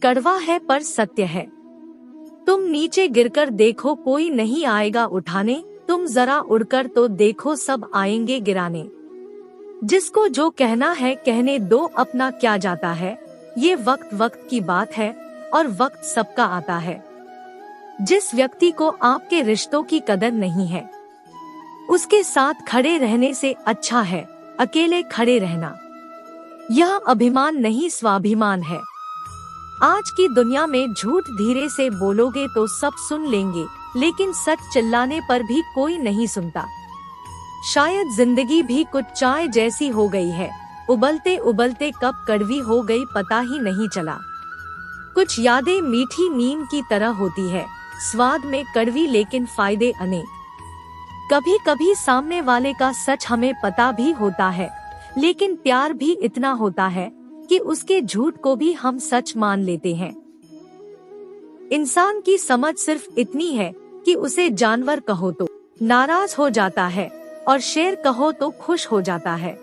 कड़वा है पर सत्य है। तुम नीचे गिरकर देखो कोई नहीं आएगा उठाने, तुम जरा उड़कर तो देखो सब आएंगे गिराने। जिसको जो कहना है कहने दो, अपना क्या जाता है, ये वक्त वक्त की बात है और वक्त सबका आता है। जिस व्यक्ति को आपके रिश्तों की कदर नहीं है, उसके साथ खड़े रहने से अच्छा है अकेले खड़े रहना। यह अभिमान नहीं स्वाभिमान है। आज की दुनिया में झूठ धीरे से बोलोगे तो सब सुन लेंगे, लेकिन सच चिल्लाने पर भी कोई नहीं सुनता। शायद जिंदगी भी कुछ चाय जैसी हो गई है, उबलते उबलते कब कड़वी हो गई पता ही नहीं चला। कुछ यादें मीठी नीम की तरह होती है, स्वाद में कड़वी लेकिन फायदे अनेक। कभी कभी सामने वाले का सच हमें पता भी होता है, लेकिन प्यार भी इतना होता है कि उसके झूठ को भी हम सच मान लेते हैं। इंसान की समझ सिर्फ इतनी है कि उसे जानवर कहो तो नाराज हो जाता है और शेर कहो तो खुश हो जाता है।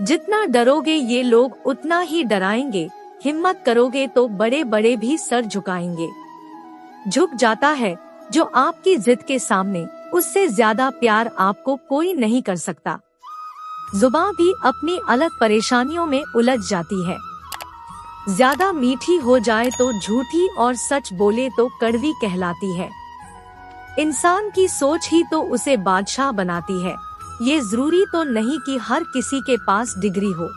जितना डरोगे ये लोग उतना ही डराएंगे, हिम्मत करोगे तो बड़े बड़े भी सर झुकाएंगे। झुक जाता है जो आपकी जिद के सामने, उससे ज्यादा प्यार आपको कोई नहीं कर सकता। जुबान भी अपनी अलग परेशानियों में उलझ जाती है। ज्यादा मीठी हो जाए तो झूठी और सच बोले तो कड़वी कहलाती है। इंसान की सोच ही तो उसे बादशाह बनाती है। ये जरूरी तो नहीं कि हर किसी के पास डिग्री हो।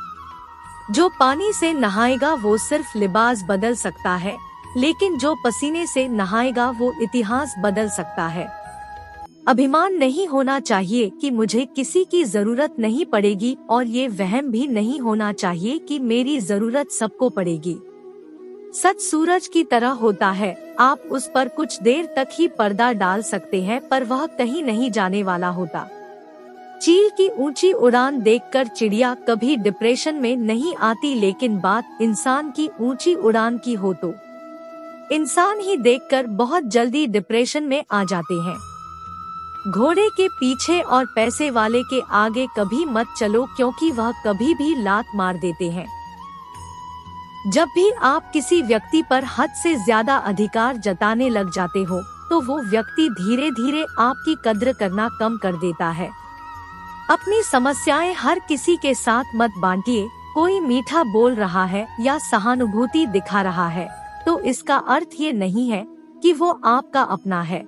जो पानी से नहाएगा वो सिर्फ लिबास बदल सकता है, लेकिन जो पसीने से नहाएगा वो इतिहास बदल सकता है। अभिमान नहीं होना चाहिए कि मुझे किसी की जरूरत नहीं पड़ेगी, और ये वहम भी नहीं होना चाहिए कि मेरी जरूरत सबको पड़ेगी। सच सूरज की तरह होता है, आप उस पर कुछ देर तक ही पर्दा डाल सकते हैं, पर वह कहीं नहीं जाने वाला होता। चील की ऊंची उड़ान देखकर चिड़िया कभी डिप्रेशन में नहीं आती, लेकिन बात इंसान की ऊंची उड़ान की हो तो इंसान ही देखकर बहुत जल्दी डिप्रेशन में आ जाते हैं। घोड़े के पीछे और पैसे वाले के आगे कभी मत चलो, क्योंकि वह कभी भी लात मार देते हैं। जब भी आप किसी व्यक्ति पर हद से ज्यादा अधिकार जताने लग जाते हो, तो वो व्यक्ति धीरे धीरे आपकी कद्र करना कम कर देता है। अपनी समस्याएं हर किसी के साथ मत बांटिए। कोई मीठा बोल रहा है या सहानुभूति दिखा रहा है तो इसका अर्थ ये नहीं है कि वो आपका अपना है।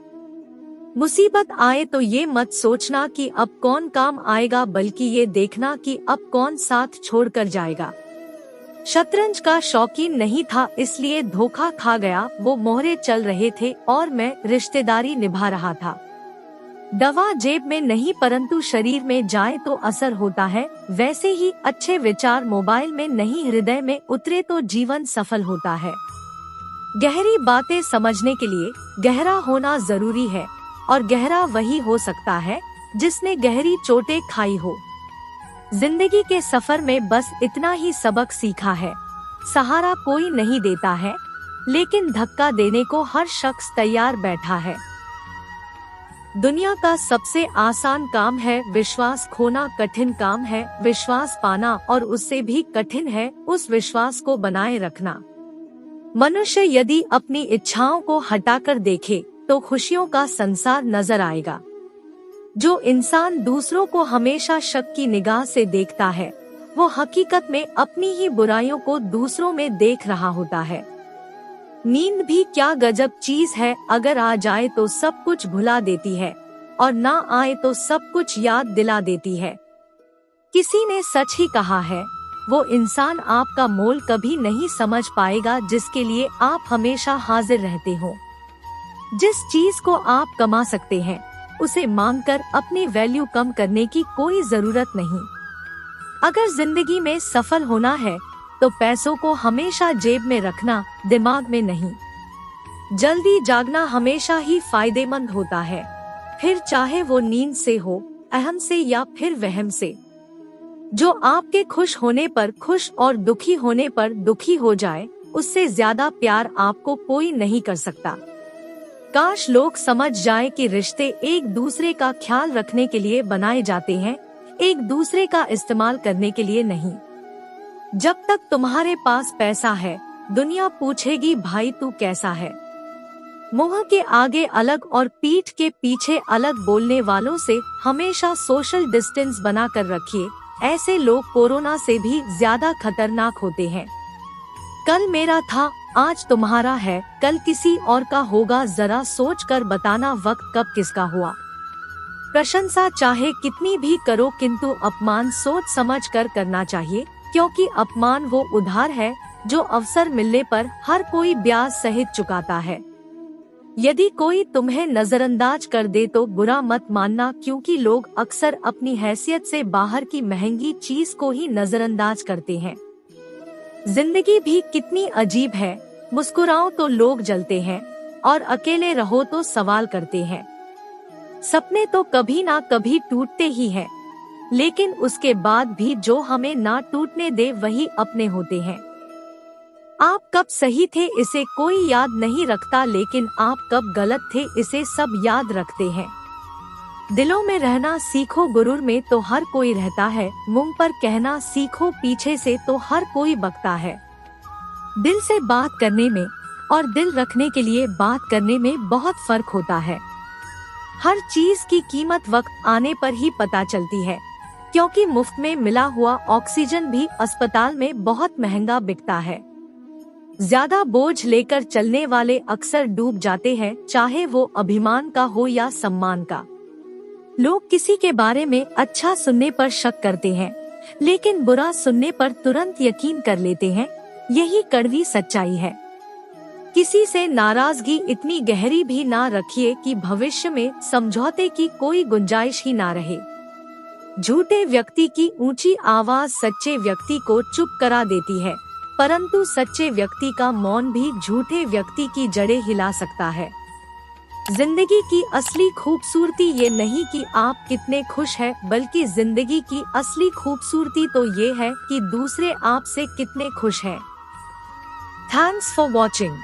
मुसीबत आए तो ये मत सोचना कि अब कौन काम आएगा, बल्कि ये देखना कि अब कौन साथ छोड़कर जाएगा। शतरंज का शौकीन नहीं था इसलिए धोखा खा गया, वो मोहरे चल रहे थे और मैं रिश्तेदारी निभा रहा था। दवा जेब में नहीं परंतु शरीर में जाए तो असर होता है, वैसे ही अच्छे विचार मोबाइल में नहीं हृदय में उतरे तो जीवन सफल होता है। गहरी बातें समझने के लिए गहरा होना जरूरी है, और गहरा वही हो सकता है जिसने गहरी चोटें खाई हो। जिंदगी के सफर में बस इतना ही सबक सीखा है, सहारा कोई नहीं देता है, लेकिन धक्का देने को हर शख्स तैयार बैठा है। दुनिया का सबसे आसान काम है विश्वास खोना, कठिन काम है विश्वास पाना, और उससे भी कठिन है उस विश्वास को बनाए रखना। मनुष्य यदि अपनी इच्छाओं को हटाकर देखे तो खुशियों का संसार नजर आएगा। जो इंसान दूसरों को हमेशा शक की निगाह से देखता है, वो हकीकत में अपनी ही बुराइयों को दूसरों में देख रहा होता है। नींद भी क्या गजब चीज है, अगर आ जाए तो सब कुछ भुला देती है, और ना आए तो सब कुछ याद दिला देती है। किसी ने सच ही कहा है, वो इंसान आपका मोल कभी नहीं समझ पाएगा जिसके लिए आप हमेशा हाजिर रहते हो। जिस चीज को आप कमा सकते हैं उसे मांगकर अपनी वैल्यू कम करने की कोई जरूरत नहीं। अगर जिंदगी में सफल होना है तो पैसों को हमेशा जेब में रखना, दिमाग में नहीं। जल्दी जागना हमेशा ही फायदेमंद होता है, फिर चाहे वो नींद से हो, अहम से या फिर वहम से। जो आपके खुश होने पर खुश और दुखी होने पर दुखी हो जाए, उससे ज्यादा प्यार आपको कोई नहीं कर सकता। काश लोग समझ जाएं कि रिश्ते एक दूसरे का ख्याल रखने के लिए बनाए जाते हैं, एक दूसरे का इस्तेमाल करने के लिए नहीं। जब तक तुम्हारे पास पैसा है दुनिया पूछेगी भाई तू कैसा है। मुंह के आगे अलग और पीठ के पीछे अलग बोलने वालों से हमेशा सोशल डिस्टेंस बना कर रखिए। ऐसे लोग कोरोना से भी ज्यादा खतरनाक होते हैं। कल मेरा था, आज तुम्हारा है, कल किसी और का होगा। जरा सोच कर बताना वक्त कब किसका हुआ। प्रशंसा चाहे कितनी भी करो, किंतु अपमान सोच समझ कर करना चाहिए, क्योंकि अपमान वो उधार है जो अवसर मिलने पर हर कोई ब्याज सहित चुकाता है। यदि कोई तुम्हें नजरअंदाज कर दे तो बुरा मत मानना, क्योंकि लोग अक्सर अपनी हैसियत से बाहर की महंगी चीज को ही नजरअंदाज करते हैं। जिंदगी भी कितनी अजीब है, मुस्कुराओ तो लोग जलते हैं और अकेले रहो तो सवाल करते हैं। सपने तो कभी ना कभी टूटते ही हैं, लेकिन उसके बाद भी जो हमें ना टूटने दे वही अपने होते हैं। आप कब सही थे इसे कोई याद नहीं रखता, लेकिन आप कब गलत थे इसे सब याद रखते हैं। दिलों में रहना सीखो, गुरूर में तो हर कोई रहता है। मुंह पर कहना सीखो, पीछे से तो हर कोई बकता है। दिल से बात करने में और दिल रखने के लिए बात करने में बहुत फर्क होता है। हर चीज की कीमत वक्त आने पर ही पता चलती है, क्योंकि मुफ्त में मिला हुआ ऑक्सीजन भी अस्पताल में बहुत महंगा बिकता है। ज्यादा बोझ लेकर चलने वाले अक्सर डूब जाते हैं, चाहे वो अभिमान का हो या सम्मान का। लोग किसी के बारे में अच्छा सुनने पर शक करते हैं, लेकिन बुरा सुनने पर तुरंत यकीन कर लेते हैं। यही कड़वी सच्चाई है। किसी से नाराजगी इतनी गहरी भी ना रखिए कि भविष्य में समझौते की कोई गुंजाइश ही ना रहे। झूठे व्यक्ति की ऊंची आवाज सच्चे व्यक्ति को चुप करा देती है, परंतु सच्चे व्यक्ति का मौन भी झूठे व्यक्ति की जड़ें हिला सकता है। जिंदगी की असली खूबसूरती ये नहीं कि आप कितने खुश हैं, बल्कि जिंदगी की असली खूबसूरती तो ये है कि दूसरे आपसे कितने खुश हैं। Thanks for watching.